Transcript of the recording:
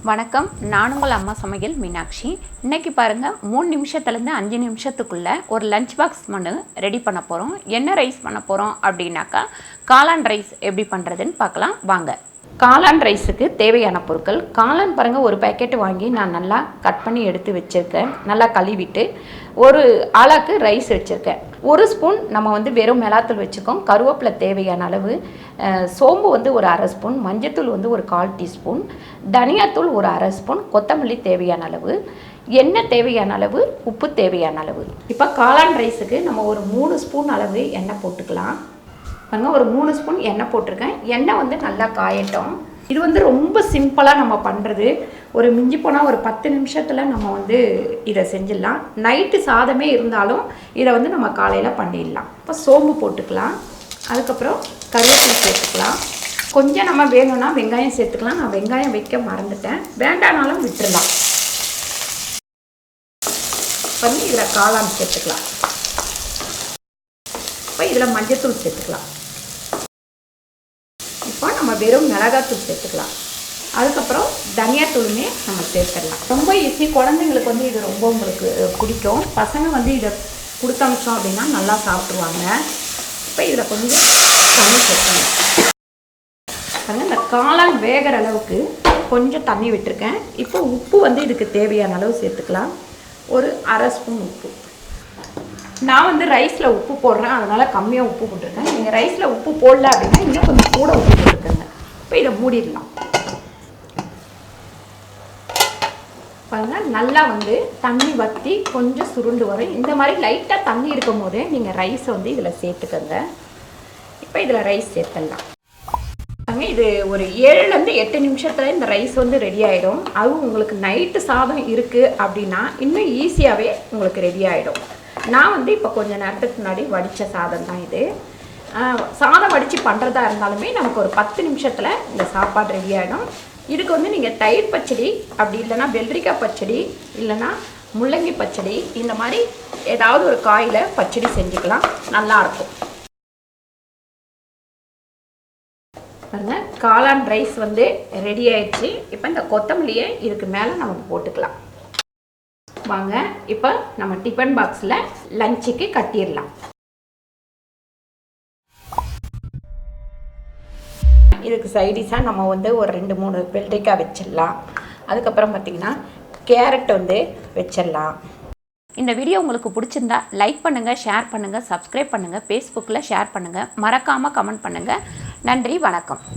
வணக்கம். நான் உங்கள் அம்மா சமையல் மீனாட்சி. இன்றைக்கி பாருங்கள், 3 நிமிஷத்துலேருந்து 5 நிமிஷத்துக்குள்ளே ஒரு லஞ்ச் பாக்ஸ் மனு ரெடி பண்ண போகிறோம். என்ன ரைஸ் பண்ண போகிறோம் அப்படின்னாக்கா, காளான் ரைஸ் எப்படி பண்ணுறதுன்னு பார்க்கலாம் வாங்க. காளான் ரைஸுக்கு தேவையான பொருட்கள், காளான் பாருங்கள், ஒரு பேக்கெட் வாங்கி நான் நல்லா கட் பண்ணி எடுத்து வச்சுருக்கேன். நல்லா கழுவிட்டு ஒரு ஆளாக்கு ரைஸ் வச்சுருக்கேன். 1 ஸ்பூன் நம்ம வெறும் மிளகாத்தூள் வச்சுக்கோம். கருவேப்பிலை தேவையான அளவு, சோம்பு ஒரு அரை ஸ்பூன், மஞ்சத்தூள் ஒரு 1/4 டீஸ்பூன், தனியாத்தூள் ஒரு அரை ஸ்பூன், கொத்தமல்லி தேவையான அளவு, எண்ணெய் தேவையான அளவு, உப்பு தேவையான அளவு. இப்போ காளான் ரைஸுக்கு நம்ம ஒரு 3 ஸ்பூன் அளவு எண்ணெய் போட்டுக்கலாம். பாருங்கள், ஒரு 3 ஸ்பூன் எண்ணெய் போட்டிருக்கேன். எண்ணெய் நல்லா காயட்டும். இது ரொம்ப சிம்பிளாக நம்ம பண்ணுறது. ஒரு மிஞ்சி போனால் ஒரு 10 நிமிஷத்தில் நம்ம இதை செஞ்சிடலாம். நைட்டு சாதமே இருந்தாலும் இதை நம்ம காலையில் பண்ணிடலாம். இப்போ சோம்பு போட்டுக்கலாம். அதுக்கப்புறம் கருவேப்பிலை சேர்த்துக்கலாம். கொஞ்சம் நம்ம வேணும்னா வெங்காயம் சேர்த்துக்கலாம். நான் வெங்காயம் வைக்க மறந்துட்டேன், வேண்டானாலும் விட்டுடலாம். பண்ணி இதில் காளான் சேர்த்துக்கலாம். இப்போ இதில் மஞ்சத்தூள் சேர்த்துக்கலாம். இப்போ நம்ம வெறும் மிளகாத்தூள் சேர்த்துக்கலாம். அதுக்கப்புறம் தனியாத்தூளுமே நம்ம சேர்த்துடலாம். ரொம்ப ஈஸி. குழந்தைங்களுக்கு இது ரொம்ப உங்களுக்கு பிடிக்கும். பசங்க இதை கொடுத்தமிச்சோம் அப்படின்னா நல்லா சாப்பிட்ருவாங்க. இப்போ இதில் கொஞ்சம் தண்ணி சேர்க்கணும். பாருங்கள், இந்த காளான் வேகிற அளவுக்கு கொஞ்சம் தண்ணி விட்டுருக்கேன். இப்போ உப்பு இதுக்கு தேவையான அளவு சேர்த்துக்கலாம். ஒரு அரை ஸ்பூன் உப்பு. நான் ரைஸில் உப்பு போடுறேன், அதனால் கம்மியாக உப்பு போட்டிருக்கேன். நீங்கள் ரைஸில் உப்பு போடல அப்படின்னா இன்னும் கொஞ்சம் கூட உப்பு போட்டுருக்கேங்க. இப்போ இதை மூடிடலாம். பாருங்கள், நல்லா தண்ணி வற்றி கொஞ்சம் சுருண்டு வரும். இந்த மாதிரி லைட்டாக தண்ணி இருக்கும் போதே நீங்கள் ரைஸை இதில் சேர்த்துக்கங்க. இப்போ இதில் ரைஸ் சேர்த்துடலாம். இது ஒரு 7லேருந்து 8 நிமிஷத்தில் இந்த ரைஸ் ரெடி ஆகிடும். அதுவும் உங்களுக்கு நைட்டு சாதம் இருக்குது அப்படின்னா இன்னும் ஈஸியாகவே உங்களுக்கு ரெடி ஆகிடும். நான் இப்போ கொஞ்சம் நேரத்துக்கு முன்னாடி வடித்த சாதம் தான் இது. சாதம் வடித்து பண்ணுறதா இருந்தாலுமே நமக்கு ஒரு 10 நிமிஷத்தில் இந்த சாப்பாடு ரெடி ஆகிடும். இதுக்கு நீங்கள் தயிர் பச்சடி, அப்படி இல்லைன்னா வெள்ளரிக்காய் பச்சடி, இல்லைன்னா முள்ளங்கி பச்சடி, இந்த மாதிரி ஏதாவது ஒரு காயில் பச்சடி செஞ்சுக்கலாம், நல்லாயிருக்கும். பாருங்கள், காளான் ரைஸ் ரெடி ஆயிடுச்சு. இப்போ இந்த கொத்தமல்லியை இதுக்கு மேலே நம்ம போட்டுக்கலாம். வாங்க, இப்போ நம்ம டிஃபன் பாக்ஸில் லஞ்சுக்கு கட்டிடலாம். இதுக்கு சைடிஷாக நம்ம ஒரு 2-3 வெள்ளரிக்காய் வச்சிடலாம். அதுக்கப்புறம் பார்த்திங்கன்னா கேரட் வச்சிடலாம். இந்த வீடியோ உங்களுக்கு பிடிச்சிருந்தா லைக் பண்ணுங்கள், ஷேர் பண்ணுங்கள், சப்ஸ்கிரைப் பண்ணுங்கள், ஃபேஸ்புக்கில் ஷேர் பண்ணுங்கள், மறக்காமல் கமெண்ட் பண்ணுங்கள். நன்றி, வணக்கம்.